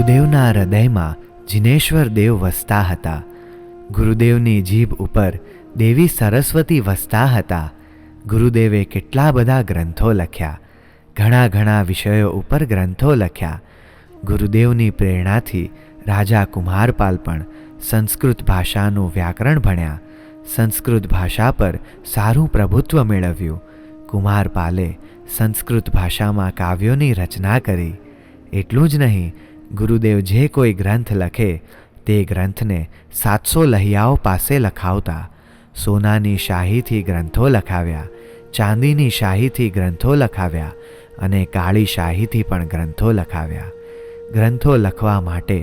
ગુરુદેવના હૃદયમાં જિનેશ્વર દેવ વસતા હતા. ગુરુદેવની જીભ ઉપર દેવી સરસ્વતી વસતા હતા. ગુરુદેવે કેટલા બધા ગ્રંથો લખ્યા, ઘણા વિષયો ઉપર ગ્રંથો લખ્યા. ગુરુદેવની પ્રેરણાથી રાજા કુમારપાલ પણ સંસ્કૃત ભાષાનું વ્યાકરણ ભણ્યા, સંસ્કૃત ભાષા પર સારું પ્રભુત્વ મેળવ્યું. કુમારપાલે સંસ્કૃત ભાષામાં કાવ્યોની રચના કરી. એટલું જ નહીં, ગુરુદેવ જે કોઈ ગ્રંથ લખે તે ગ્રંથને 700 લહિયાઓ પાસે લખાવતા. સોનાની શાહીથી ગ્રંથો લખાવ્યા, ચાંદીની શાહીથી ગ્રંથો લખાવ્યા અને કાળી શાહીથી પણ ગ્રંથો લખાવ્યા. ગ્રંથો લખવા માટે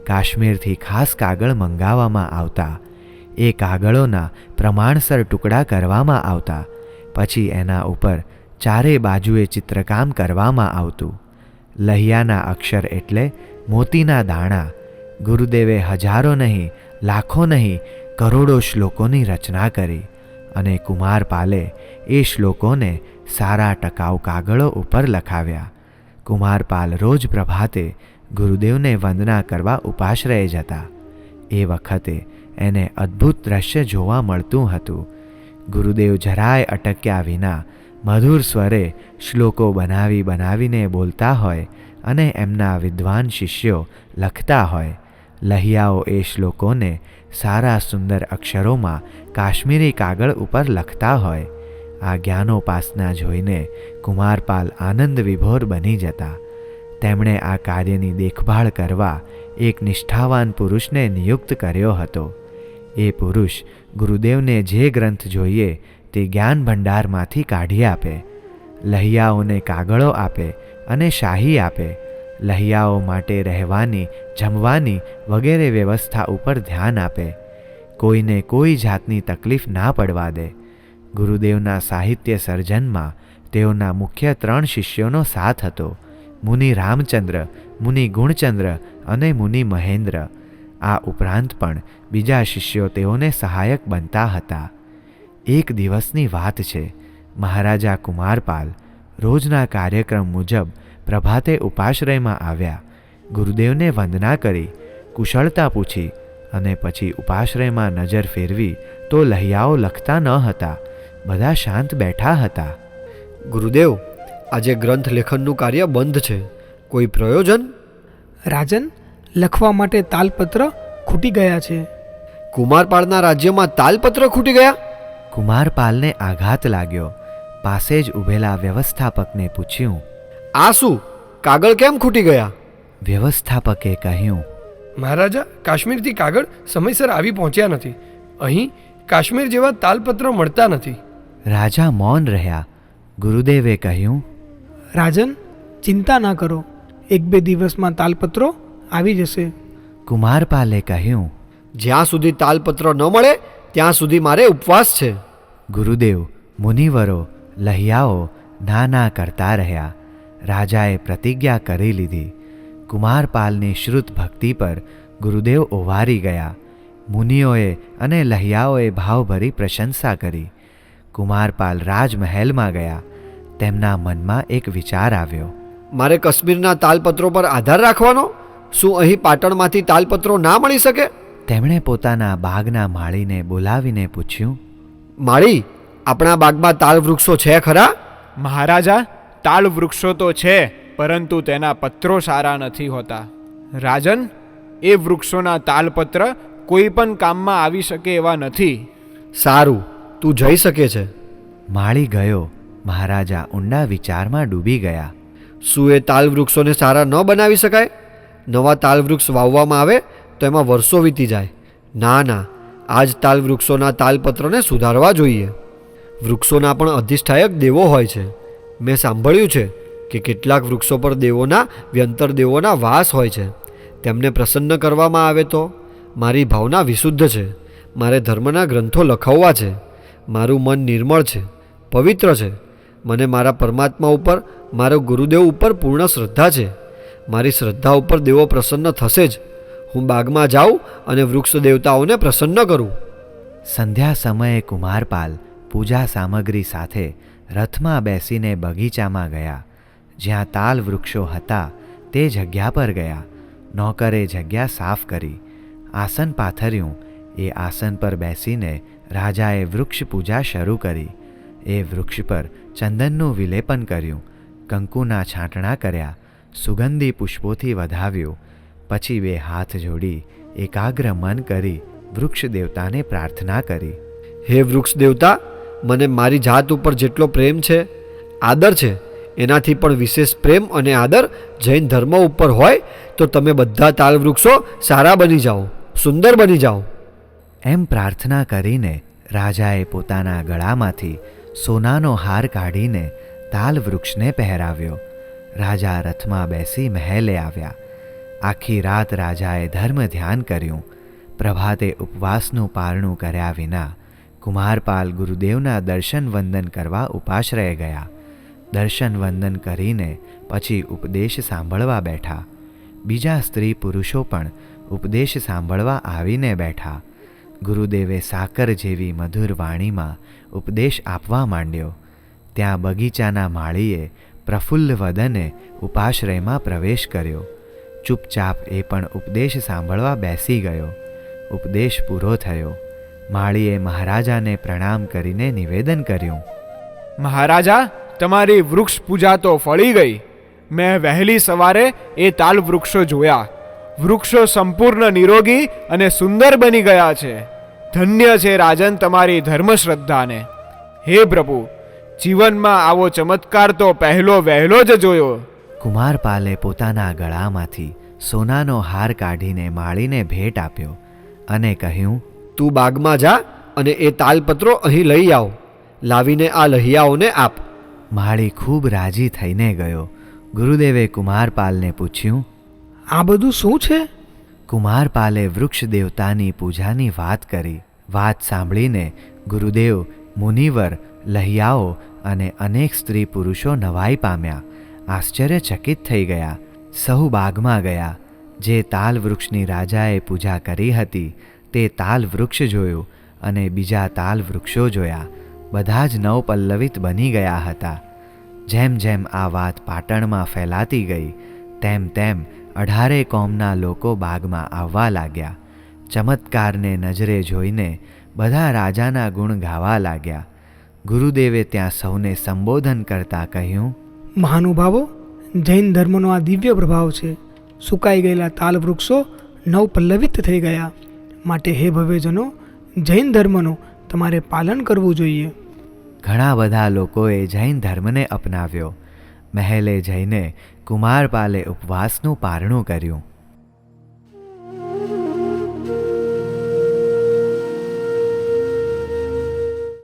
કાશ્મીરથી ખાસ કાગળ મંગાવવામાં આવતા. એ કાગળોના પ્રમાણસર ટુકડા કરવામાં આવતા. પછી એના ઉપર ચારે બાજુએ ચિત્રકામ કરવામાં આવતું. લહિયાના અક્ષર એટલે મોતીના દાણા. ગુરુદેવે હજારો નહીં, લાખો નહીં, કરોડો શ્લોકોની રચના કરી અને કુમારપાલે એ શ્લોકોને સારા ટકાઉ કાગળો ઉપર લખાવ્યા. કુમારપાલ રોજ પ્રભાતે ગુરુદેવને વંદના કરવા ઉપાશ્રયે જતા. એ વખતે એને અદ્ભુત દ્રશ્ય જોવા મળતું હતું. ગુરુદેવ જરાય અટક્યા વિના મધુર સ્વરે શ્લોકો બનાવીને બોલતા હોય અને એમના વિદ્વાન શિષ્યો લખતા હોય. લહિયાઓ એ શ્લોકોને સારા સુંદર અક્ષરોમાં કાશ્મીરી કાગળ ઉપર લખતા હોય. આ જ્ઞાનોપાસના જોઈને કુમારપાલ આનંદ વિભોર બની જતા. તેમણે આ કાર્યની દેખભાળ કરવા એક નિષ્ઠાવાન પુરુષને નિયુક્ત કર્યો હતો. એ પુરુષ ગુરુદેવને જે ગ્રંથ જોઈએ તે જ્ઞાન ભંડારમાંથી કાઢી આપે, લહિયાઓને કાગળો આપે અને શાહી આપે. લહિયાઓ માટે રહેવાની, જમવાની વગેરે વ્યવસ્થા ઉપર ધ્યાન આપે. કોઈને કોઈ જાતની તકલીફ ના પડવા દે. ગુરુદેવના સાહિત્ય સર્જનમાં તેઓના મુખ્ય 3 શિષ્યોનો સાથ હતો: મુનિ રામચંદ્ર, મુનિ ગુણચંદ્ર અને મુનિ મહેન્દ્ર. આ ઉપરાંત પણ બીજા શિષ્યો તેઓને સહાયક બનતા હતા. એક દિવસની વાત છે. મહારાજા કુમારપાલ રોજના કાર્યક્રમ મુજબ પ્રભાતે ઉપાશ્રયમાં આવ્યા. ગુરુદેવને વંદના કરી, કુશળતા પૂછી અને પછી ઉપાશ્રયમાં નજર ફેરવી તો લહિયાઓ લખતા ન હતા. બધા શાંત બેઠા હતા. ગુરુદેવ, આજે ગ્રંથ લેખનનું કાર્ય બંધ છે. કોઈ પ્રયોજન? રાજન, લખવા માટે તાલપત્ર ખૂટી ગયા છે. કુમારપાળના રાજ્યમાં તાલપત્ર ખૂટી ગયા? કુમારપાલને આઘાત લાગ્યો. પાસે જ ઊભેલા વ્યવસ્થાપકને પૂછ્યું, આ શું? કાગળ કેમ ખૂટી ગયા? વ્યવસ્થાપકે કહ્યું, મહારાજા, કાશ્મીરથી કાગળ સમયસર આવી પહોંચ્યા નથી. અહીં કાશ્મીર જેવા તાલપત્ર મળતા નથી. રાજા મૌન રહ્યા. ગુરુદેવે કહ્યું, રાજન, ચિંતા ના કરો, 1-2 દિવસમાં તાલપત્રો આવી જશે. કુમારપાલે કહ્યું, જ્યાં સુધી તાલપત્ર ન મળે ત્યાં સુધી મારે ઉપવાસ છે. ગુરુદેવ, મુનિવરો, લહિયાઓ ના કરતા રહ્યા. રાજાએ પ્રતિજ્ઞા કરી લીધી. કુમારપાલની શ્રુત ભક્તિ પર ગુરુદેવ ઓવારી ગયા. મુનિઓએ અને લહિયાઓએ ભાવભરી પ્રશંસા કરી. કુમારપાલ રાજમહેલમાં ગયા. તેમના મનમાં એક વિચાર આવ્યો. મારે કાશ્મીરના તાલપત્રો પર આધાર રાખવાનો? શું અહીં પાટણમાંથી તાલપત્રો ના મળી શકે? તેમણે પોતાના બાગના માળીને બોલાવીને પૂછ્યું, માળી, આપણા બાગમાં તાલ વૃક્ષો છે ખરા? મહારાજા, તાલ વૃક્ષો તો છે, પરંતુ તેના પત્રો સારા નથી હોતા. રાજન, એ વૃક્ષોના તાલપત્ર કોઈ પણ કામમાં આવી શકે એવા નથી. સારું, તું જઈ શકે છે. માળી ગયો. મહારાજા ઊંડા વિચારમાં ડૂબી ગયા. શું એ તાલ વૃક્ષોને સારા ન બનાવી શકાય? નવા તાલ વૃક્ષ વાવવામાં આવે તો એમાં વર્ષો વીતી જાય. ના, આ જ તાલ વૃક્ષોના તાલપત્રને સુધારવા જોઈએ. વૃક્ષોના પણ અધિષ્ઠાયક દેવો હોય છે. મેં સાંભળ્યું છે કે કેટલાક વૃક્ષો પર દેવોના, વ્યંતર દેવોના વાસ હોય છે. તેમને પ્રસન્ન કરવામાં આવે તો મારી ભાવના વિશુદ્ધ છે. મારે ધર્મના ગ્રંથો લખાવવા છે. મારું મન નિર્મળ છે, પવિત્ર છે. મને મારા પરમાત્મા ઉપર, મારો ગુરુદેવ ઉપર પૂર્ણ શ્રદ્ધા છે. મારી શ્રદ્ધા ઉપર દેવો પ્રસન્ન થશે જ. હું બાગમાં જાઉં અને વૃક્ષ દેવતાઓને પ્રસન્ન કરું. સંધ્યા સમયે કુમારપાલ પૂજા સામગ્રી સાથે રથમાં બેસીને બગીચામાં ગયા. જ્યાં તાલ વૃક્ષો હતા તે જગ્યા પર ગયા. નોકરે જગ્યા સાફ કરી, આસન પાથર્યું. એ આસન પર બેસીને રાજાએ વૃક્ષ પૂજા શરૂ કરી. એ વૃક્ષ પર ચંદનનું વિલેપન કર્યું, કંકુના છાંટણા કર્યા, સુગંધી પુષ્પોથી વધાવ્યું. પછી 2 હાથ જોડી એકાગ્ર મન કરી વૃક્ષ દેવતાને પ્રાર્થના કરી. હે વૃક્ષ દેવતા, મને મારી જાત ઉપર જેટલો પ્રેમ છે, આદર છે, એનાથી પણ વિશેષ પ્રેમ અને આદર જૈન ધર્મ ઉપર હોય તો તમે બધા તાલ વૃક્ષો સારા બની જાઓ, સુંદર બની જાઓ. એમ પ્રાર્થના કરીને રાજાએ પોતાના ગળામાંથી સોનાનો હાર કાઢીને તાલ વૃક્ષને પહેરાવ્યો. રાજા રથમાં બેસી મહેલે આવ્યા. આખી રાત રાજાએ ધર્મ ધ્યાન કર્યું. પ્રભાતે ઉપવાસનું પારણું કર્યા વિના કુમારપાલ ગુરુદેવના દર્શન વંદન કરવા ઉપાશ્રયે ગયા. દર્શન વંદન કરીને પછી ઉપદેશ સાંભળવા બેઠા. બીજા સ્ત્રી પુરુષો પણ ઉપદેશ સાંભળવા આવીને બેઠા. ગુરુદેવે સાકર જેવી મધુર વાણીમાં ઉપદેશ આપવા માંડ્યો. ત્યાં બગીચાના માળીએ પ્રફુલ્લ વદને ઉપાશ્રયમાં પ્રવેશ કર્યો. ચૂપચાપ એ પણ ઉપદેશ સાંભળવા બેસી ગયો. ઉપદેશ પૂરો થયો. માળીએ મહારાજાને પ્રણામ કરીને નિવેદન કર્યું, મહારાજા, તમારી વૃક્ષ પૂજા તો ફળી ગઈ. મેં વહેલી સવારે એ તાલ વૃક્ષો જોયા. વૃક્ષો સંપૂર્ણ નિરોગી અને સુંદર બની ગયા છે. ધન્ય છે રાજન તમારી ધર્મશ્રદ્ધાને. હે પ્રભુ, જીવનમાં આવો ચમત્કાર તો પહેલો વહેલો જ જોયો. કુમારપાલે પોતાના ગળામાંથી સોનાનો હાર કાઢીને માળીને ભેટ આપ્યો અને કહ્યું, તું બાગમાં જા અને એ તાલપત્રો અહીં લઈ આવ. લાવીને આ લહિયાઓને આપ. માળી ખૂબ રાજી થઈને ગયો. ગુરુદેવે કુમારપાલને પૂછ્યું, આ બધું શું છે? કુમારપાલે વૃક્ષ દેવતાની પૂજાની વાત કરી. વાત સાંભળીને ગુરુદેવ, મુનિવર, લહિયાઓ અને અનેક સ્ત્રી પુરુષો નવાઈ પામ્યા. આશ્ચર્યચકિત થઈ ગયા. સહુ બાગમાં ગયા. જે તાલ વૃક્ષની રાજાએ પૂજા કરી હતી તે તાલ વૃક્ષ જોયું અને બીજા તાલ વૃક્ષો જોયા. બધા જ નવપલ્લવિત બની ગયા હતા. જેમ જેમ આ વાત પાટણમાં ફેલાતી ગઈ તેમ તેમ 18 કોમના લોકો બાગમાં આવવા લાગ્યા. ચમત્કારને નજરે જોઈને બધા રાજાના ગુણ ગાવા લાગ્યા. ગુરુદેવે ત્યાં સૌને સંબોધન કરતા કહ્યું, મહાનુભાવો, જૈન ધર્મનો આ દિવ્ય પ્રભાવ છે. સુકાઈ ગયેલા તાલ વૃક્ષો નવપલ્લવિત થઈ ગયા. માટે હે ભવ્યજનો, જૈન ધર્મનું તમારે પાલન કરવું જોઈએ. ઘણા બધા લોકોએ જૈન ધર્મને અપનાવ્યો. મહેલે જઈને કુમારપાલે ઉપવાસનું પારણું કર્યું.